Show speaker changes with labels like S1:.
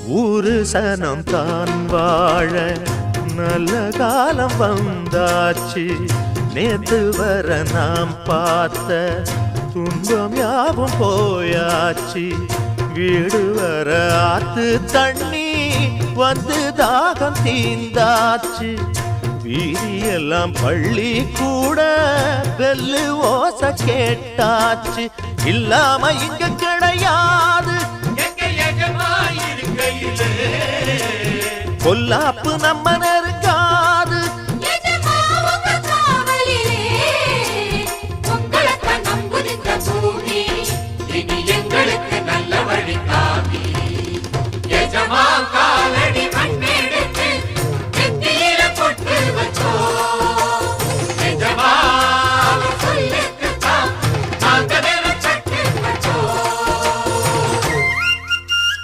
S1: ஊரு சனம் தான் வாழ நல்ல காலம் வந்தாச்சு. நேத்து வர நாம் பார்த்த துன்பம் யாவும் போயாச்சு. வீடு வர ஆத்து தண்ணி வந்து தாகம் தீந்தாச்சு. வீதியெல்லாம் பள்ளி கூட வெல்லு ஓச கேட்டாச்சு. இல்லாம இங்க கிடையாது பொல்லாப்பு நம்ம